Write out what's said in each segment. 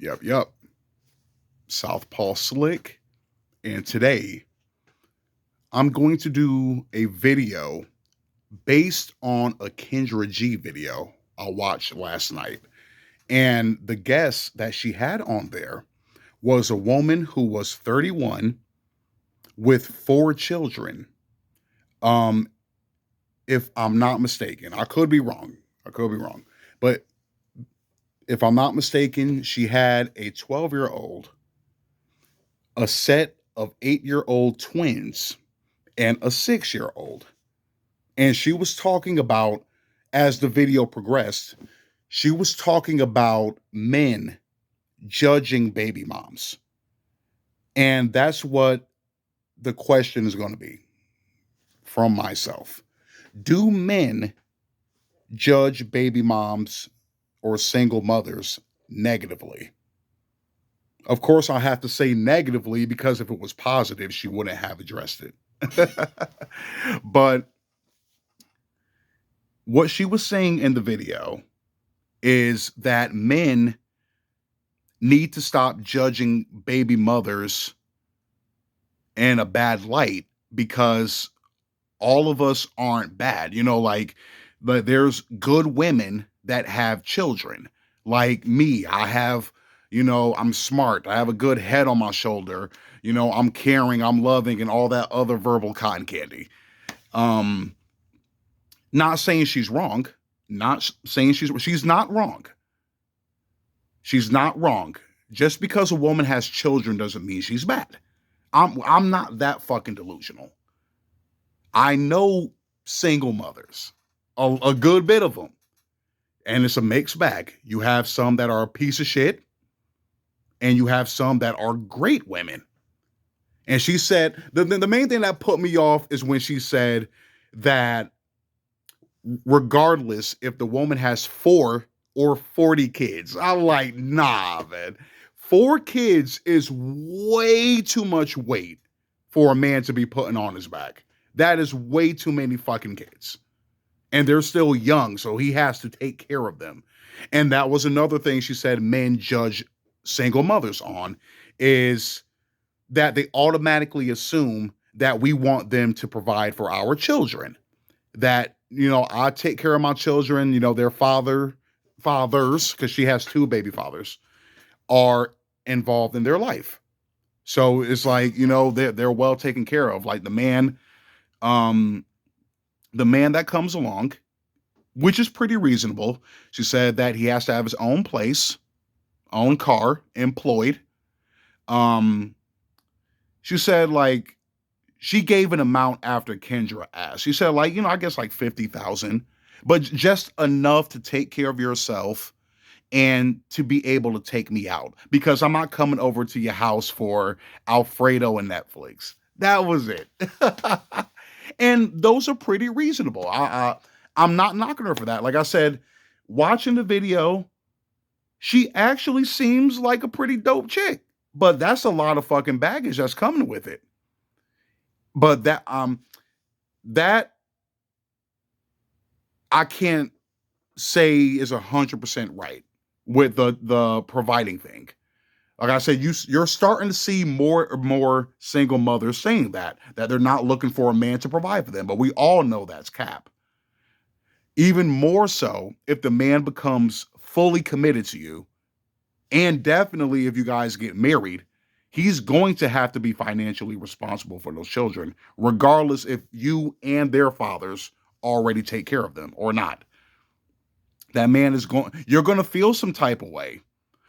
Yep. Southpaw Slick. And today I'm going to do a video based on a Kendra G video I watched last night. And the guest that she had on there was a woman who was 31 with four children. Um, if I'm not mistaken, I could be wrong. I could be wrong. But if I'm not mistaken, she had a 12-year-old, a set of 8-year-old twins, and a 6-year-old. And she was talking about, as the video progressed, she was talking about men judging baby moms. And that's what the question is going to be from myself. Do men judge baby moms or single mothers negatively? Of course, I have to say negatively because if it was positive, she wouldn't have addressed it. But what she was saying in the video is that men need to stop judging baby mothers in a bad light because all of us aren't bad. But there's good women that have children. Like me, I'm smart. I have a good head on my shoulder. I'm caring, I'm loving, and all that other verbal cotton candy. Um, Not saying she's wrong. Not saying she's not wrong. She's not wrong. Just because a woman has children doesn't mean she's bad. I'm not that fucking delusional. I know single mothers, a good bit of them, and it's a mixed bag. You have some that are a piece of shit, and you have some that are great women. And she said the main thing that put me off is when she said that regardless if the woman has 4 or 40 kids. I'm like, nah, man. 4 kids is way too much weight for a man to be putting on his back. That is way too many fucking kids. And they're still young, so he has to take care of them. And that was another thing she said men judge single mothers on, is that they automatically assume that we want them to provide for our children. That, I take care of my children, their fathers, because she has 2 baby fathers, are involved in their life. So it's like, they're well taken care of. Like um, the man that comes along, which is pretty reasonable. She said that he has to have his own place, own car, employed. Um, she said like she gave an amount after Kendra asked. She said like, I guess like 50,000, but just enough to take care of yourself and to be able to take me out because I'm not coming over to your house for Alfredo and Netflix. That was it. And those are pretty reasonable. I'm not knocking her for that. Like I said, watching the video, she actually seems like a pretty dope chick, but that's a lot of fucking baggage that's coming with it. But that I can't say is 100% right with the providing thing. Like I said, you're starting to see more and more single mothers saying that they're not looking for a man to provide for them, but we all know that's cap. Even more so if the man becomes fully committed to you, and definitely if you guys get married, he's going to have to be financially responsible for those children, regardless if you and their fathers already take care of them or not. That man you're going to feel some type of way.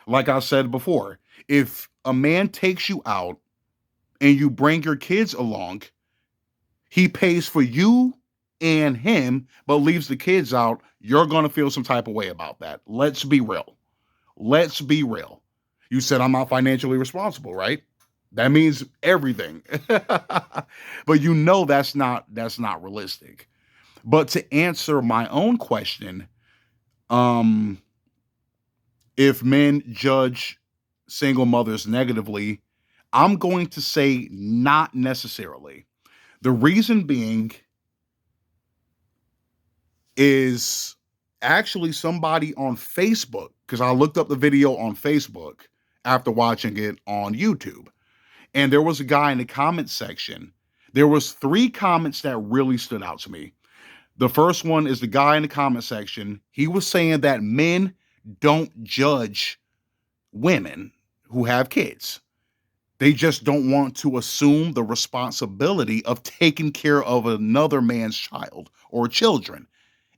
Like I said before, if a man takes you out and you bring your kids along, he pays for you and him, but leaves the kids out, you're going to feel some type of way about that. Let's be real. Let's be real. You said I'm not financially responsible, right? That means everything. But that's not realistic. But to answer my own question, um if men judge single mothers negatively, I'm going to say not necessarily. The reason being is actually somebody on Facebook, because I looked up the video on Facebook. after watching it on YouTube. And there was a guy in the comment section. There was 3 comments that really stood out to me. The first one is the guy in the comment section. He was saying that men don't judge women who have kids. They just don't want to assume the responsibility of taking care of another man's child or children.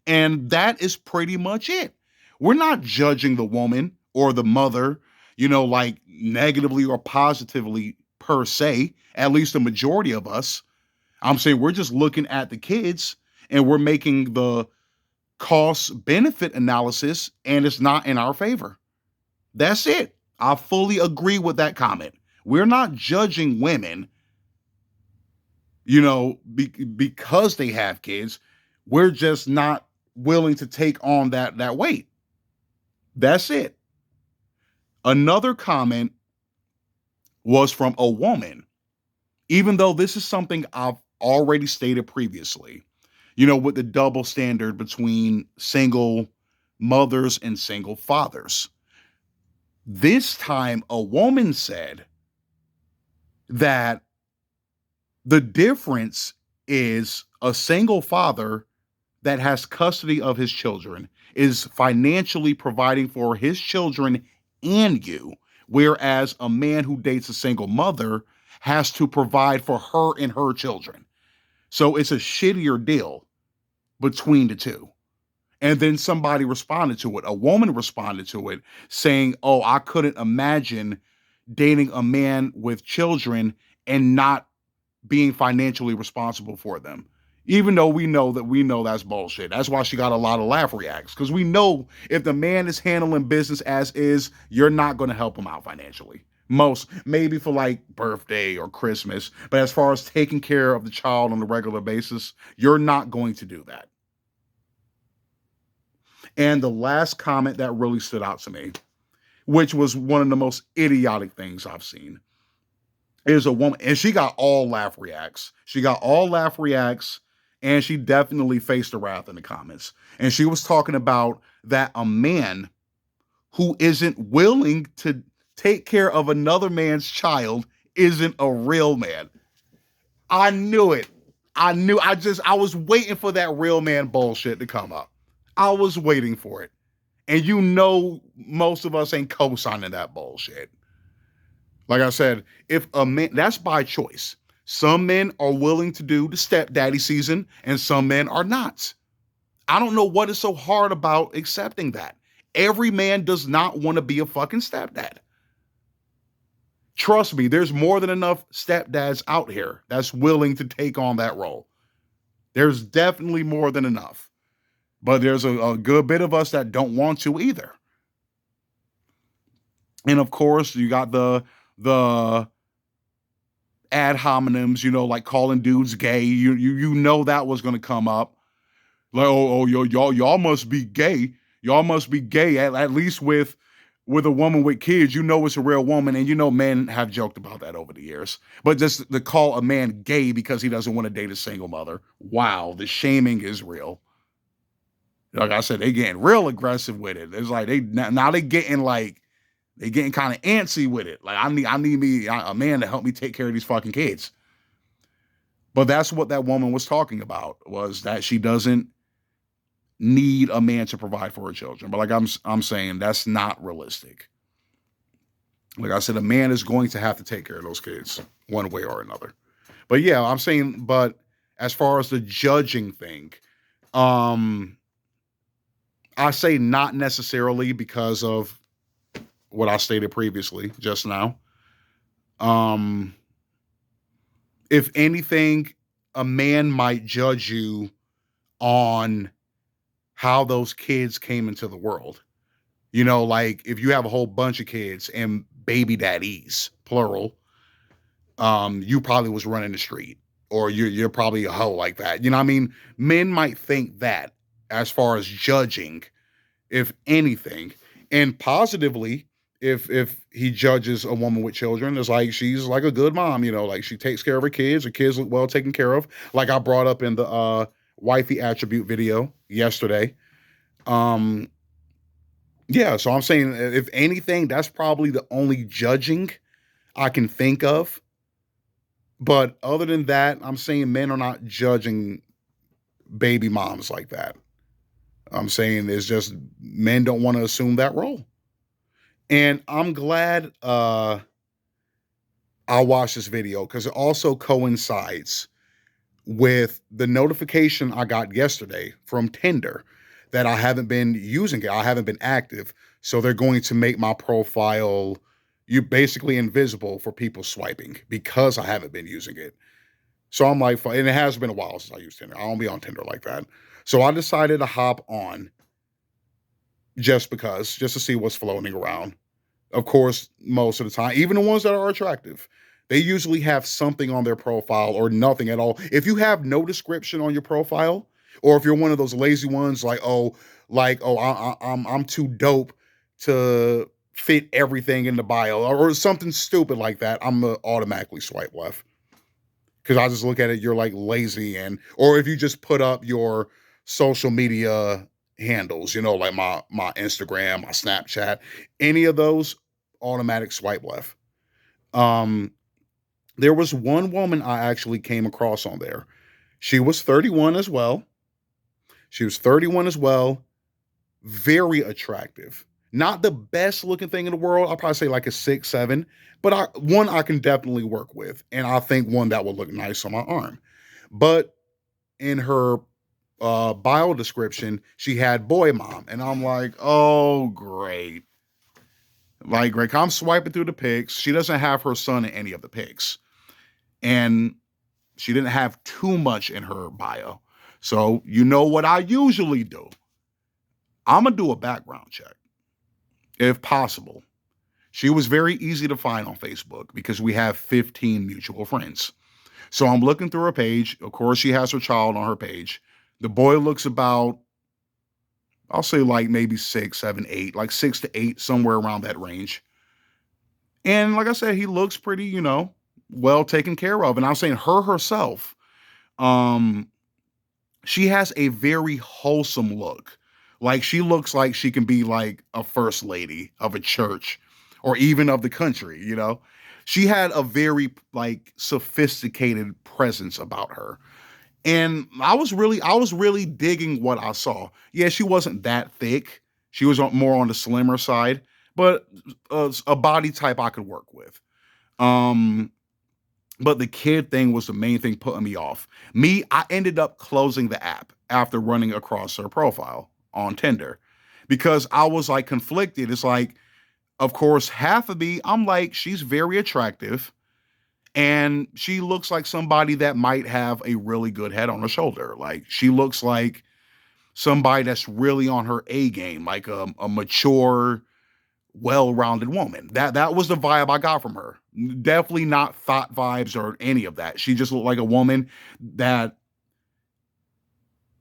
And that is pretty much it. We're not judging the woman or the mother, like negatively or positively per se, at least the majority of us. I'm saying we're just looking at the kids and we're making the cost benefit analysis, and it's not in our favor. That's it. I fully agree with that comment. We're not judging women, because they have kids. We're just not willing to take on that weight. That's it. Another comment was from a woman, even though this is something I've already stated previously, with the double standard between single mothers and single fathers. This time, a woman said that the difference is a single father that has custody of his children is financially providing for his children and you, whereas a man who dates a single mother has to provide for her and her children. So it's a shittier deal between the two. And then somebody responded to it. A woman responded to it saying, "Oh, I couldn't imagine dating a man with children and not being financially responsible for them." Even though we know that's bullshit. That's why she got a lot of laugh reacts, because we know if the man is handling business as is, you're not going to help him out financially. Most, maybe for like birthday or Christmas. But as far as taking care of the child on a regular basis, you're not going to do that. And the last comment that really stood out to me, which was one of the most idiotic things I've seen, is a woman, and she got all laugh reacts. She got all laugh reacts, and she definitely faced the wrath in the comments. And she was talking about that a man who isn't willing to take care of another man's child isn't a real man. I knew it. I was waiting for that real man bullshit to come up. I was waiting for it. And most of us ain't co-signing that bullshit. Like I said, if a man, that's by choice. Some men are willing to do the stepdaddy season and some men are not. I don't know what is so hard about accepting that. Every man does not want to be a fucking stepdad. Trust me, there's more than enough stepdads out here that's willing to take on that role. There's definitely more than enough. But there's a good bit of us that don't want to either. And of course, you got the ad hominems, like calling dudes gay. You know that was going to come up. Like, y'all must be gay. Y'all must be gay, at least with a woman with kids. It's a real woman. And men have joked about that over the years. But just to call a man gay because he doesn't want to date a single mother. Wow, the shaming is real. Like I said, they getting real aggressive with it. It's like they getting kind of antsy with it. Like I need me a man to help me take care of these fucking kids. But that's what that woman was talking about, was that she doesn't need a man to provide for her children. But like I'm saying, that's not realistic. Like I said, a man is going to have to take care of those kids one way or another. But yeah, I'm saying, but as far as the judging thing, I say not necessarily because of what I stated previously just now. If anything, a man might judge you on how those kids came into the world. Like if you have a whole bunch of kids and baby daddies, plural, you probably was running the street, or you're probably a hoe like that. You know what I mean? Men might think that as far as judging, if anything, and positively, if he judges a woman with children, it's like she's like a good mom, like she takes care of her kids look well taken care of. Like I brought up in the wifey attribute video yesterday. Yeah, so I'm saying if anything, that's probably the only judging I can think of. But other than that, I'm saying men are not judging baby moms like that. I'm saying it's just men don't want to assume that role. And I'm glad I watched this video because it also coincides with the notification I got yesterday from Tinder that I haven't been using it. I haven't been active. So they're going to make my profile you basically invisible for people swiping because I haven't been using it. So I'm like, and it has been a while since I used Tinder. I don't be on Tinder like that. So I decided to hop on just because, just to see what's floating around. Of course, most of the time, even the ones that are attractive, they usually have something on their profile or nothing at all. If you have no description on your profile, or if you're one of those lazy ones I'm too dope to fit everything in the bio, or something stupid like that, I'm gonna automatically swipe left because I just look at it. You're like lazy, or if you just put up your social media handles, like my Instagram, my Snapchat, any of those, automatic swipe left. Um, there was one woman I actually came across on there. She was 31 as well. She was 31 as well. Very attractive. Not the best looking thing in the world. I'll probably say like a 6'7", but one I can definitely work with. And I think one that would look nice on my arm. But in her bio description, she had boy mom. And I'm like, oh, great. Like, great. I'm swiping through the pics. She doesn't have her son in any of the pics. And she didn't have too much in her bio. So, you know what I usually do? I'm going to do a background check if possible. She was very easy to find on Facebook because we have 15 mutual friends. So I'm looking through her page. Of course, she has her child on her page. The boy looks about, I'll say like maybe 6, 7, 8, like 6 to 8, somewhere around that range. And like I said, he looks pretty, well taken care of. And I'm saying her herself, um, she has a very wholesome look. Like she looks like she can be like a first lady of a church or even of the country. She had a very like sophisticated presence about her. And I was really digging what I saw. Yeah, she wasn't that thick. She was more on the slimmer side, but a body type I could work with. Um, but the kid thing was the main thing putting me off. I ended up closing the app after running across her profile on Tinder because I was like conflicted. It's like, of course, half of me, I'm like, she's very attractive and she looks like somebody that might have a really good head on her shoulder. Like she looks like somebody that's really on her A game, like a mature, well-rounded woman. That was the vibe I got from her. Definitely not thought vibes or any of that. She just looked like a woman that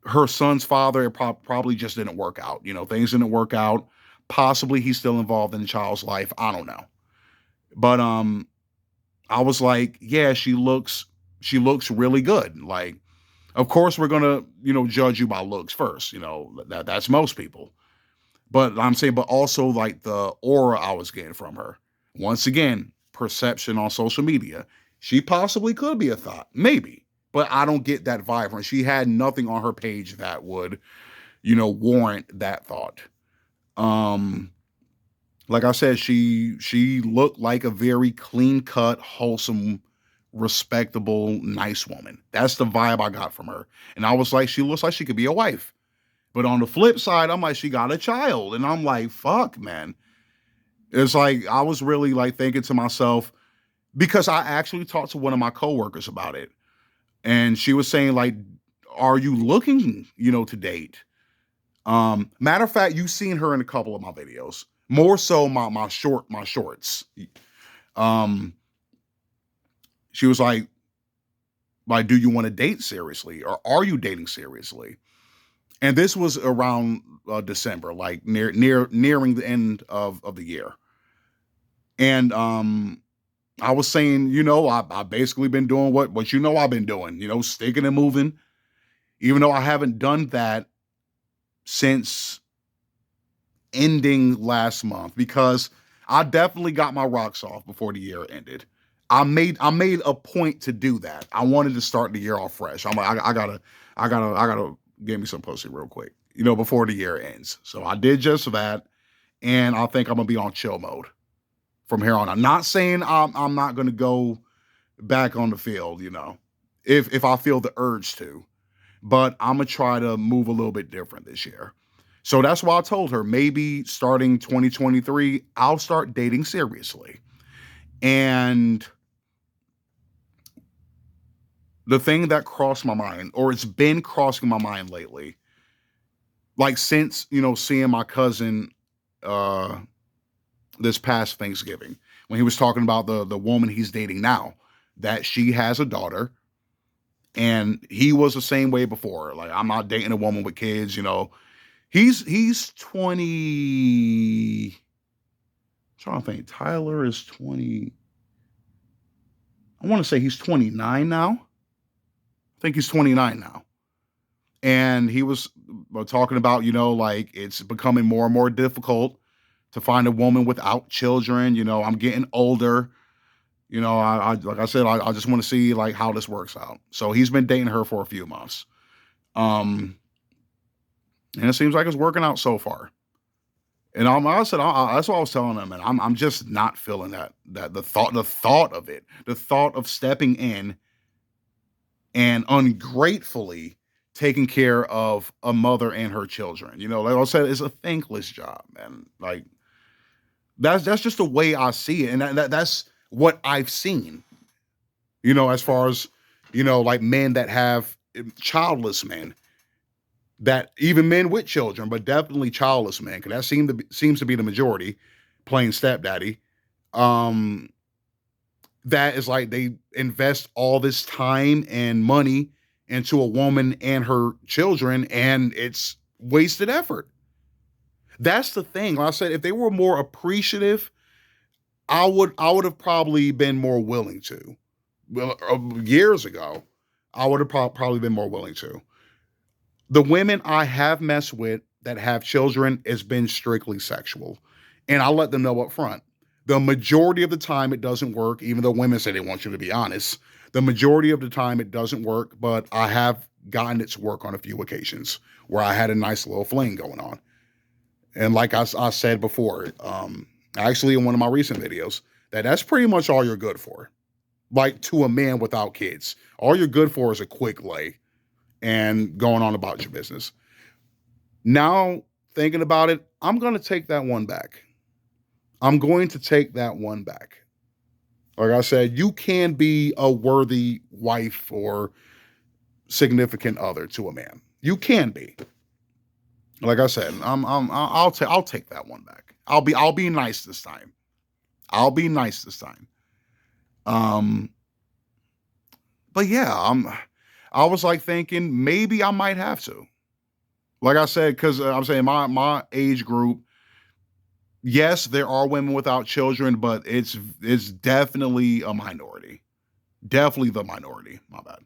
her son's father probably just didn't work out. Things didn't work out. Possibly he's still involved in the child's life. I don't know. But I was like, yeah, she looks really good. Like, of course we're gonna, judge you by looks first. That's most people. But I'm saying, but also like the aura I was getting from her. Once again, perception on social media. She possibly could be a thought, maybe, but I don't get that vibe from her. She had nothing on her page that would, warrant that thought. Um, like I said, she looked like a very clean cut, wholesome, respectable, nice woman. That's the vibe I got from her. And I was like, she looks like she could be a wife. But on the flip side, I'm like, she got a child. And I'm like, fuck, man. It's like, I was really like thinking to myself, because I actually talked to one of my coworkers about it. And she was saying, like, are you looking, to date? Matter of fact, you've seen her in a couple of my videos. More so my shorts. Um, she was like, do you want to date seriously? Or are you dating seriously? And this was around December, like nearing the end of the year. And I was saying, I basically been doing what I've been doing, sticking and moving, even though I haven't done that since ending last month because I definitely got my rocks off before the year ended. I made a point to do that. I wanted to start the year off fresh. I'm like, I gotta get me some pussy real quick, before the year ends. So I did just that, and I think I'm gonna be on chill mode from here on. I'm not saying I'm not gonna go back on the field, if I feel the urge to, but I'm gonna try to move a little bit different this year. So that's why I told her maybe starting 2023, I'll start dating seriously. And the thing that crossed my mind, or it's been crossing my mind lately, like since, seeing my cousin uh this past Thanksgiving, when he was talking about the woman he's dating now, that she has a daughter, and he was the same way before. Like, I'm not dating a woman with kids. He's 20. I'm trying to think. Tyler is 20. I want to say he's 29 now. I think he's 29 now. And he was talking about, like it's becoming more and more difficult to find a woman without children. I'm getting older. I like I said, I just want to see like how this works out. So he's been dating her for a few months. And it seems like it's working out so far. And I said, that's what I was telling him, and I'm just not feeling that the thought of it, the thought of stepping in and ungratefully taking care of a mother and her children. Like I said, it's a thankless job, man. Like that's just the way I see it, and that's what I've seen. As far as like men that have childless men, that even men with children, but definitely childless men, because that seems to be the majority, playing stepdaddy. Um, that is like they invest all this time and money into a woman and her children, and it's wasted effort. That's the thing. Like I said, if they were more appreciative, I would have probably been more willing to. Well, years ago, I would have probably been more willing to. The women I have messed with that have children has been strictly sexual. And I let them know up front. The majority of the time it doesn't work, even though women say they want you to be honest. The majority of the time it doesn't work, but I have gotten it to work on a few occasions where I had a nice little fling going on. And like I said before, actually in one of my recent videos, that's pretty much all you're good for. Like to a man without kids. All you're good for is a quick lay and going on about your business. Now, thinking about it, I'm going to take that one back. I'm going to take that one back. Like I said, you can be a worthy wife or significant other to a man. You can be. Like I said, I'll take that one back. I'll be nice this time. I'll be nice this time. Um, but yeah, I was like thinking maybe I might have to. Like I said, because I'm saying my age group, yes, there are women without children, but it's definitely a minority. Definitely the minority. My bad.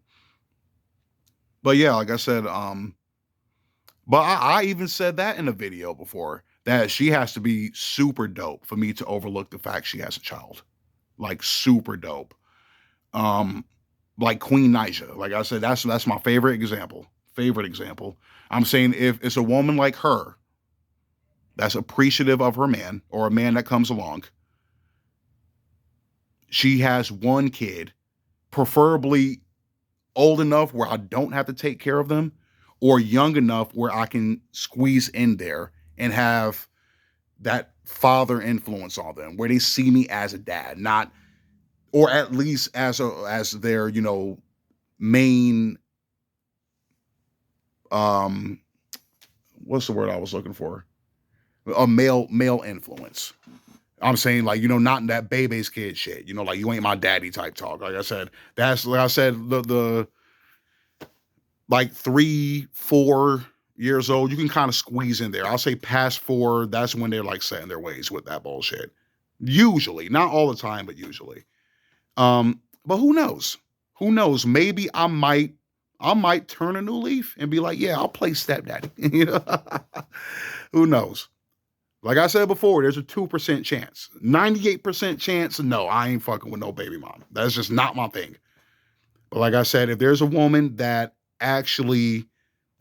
But yeah, like I said, but I even said that in a video before that she has to be super dope for me to overlook the fact she has a child. Like super dope. Um, like Queen Naija. Like I said, that's my favorite example. Favorite example. I'm saying if it's a woman like her that's appreciative of her man or a man that comes along, she has one kid, preferably old enough where I don't have to take care of them, or young enough where I can squeeze in there and have that father influence on them, where they see me as a dad, not, or at least as their, main, um, what's the word I was looking for? A male influence. I'm saying like, not that baby's kid shit, like you ain't my daddy type talk. Like I said, that's like I said, the like 3, 4 years old, you can kind of squeeze in there. I'll say past 4, that's when they're like set in their ways with that bullshit. Usually, not all the time, but usually. But who knows? Who knows? Maybe I might turn a new leaf and be like, yeah, I'll play stepdaddy. Who knows? Like I said before, there's a 2% chance. 98% chance, no, I ain't fucking with no baby mom. That's just not my thing. But like I said, if there's a woman that actually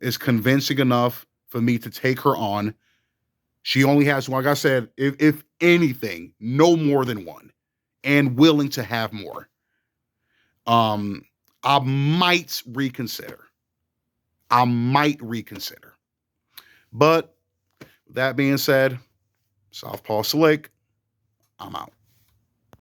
is convincing enough for me to take her on, she only has, like I said, if anything, no more than one, and willing to have more. Um, I might reconsider. I might reconsider. But that being said, Southpaw Slick, I'm out.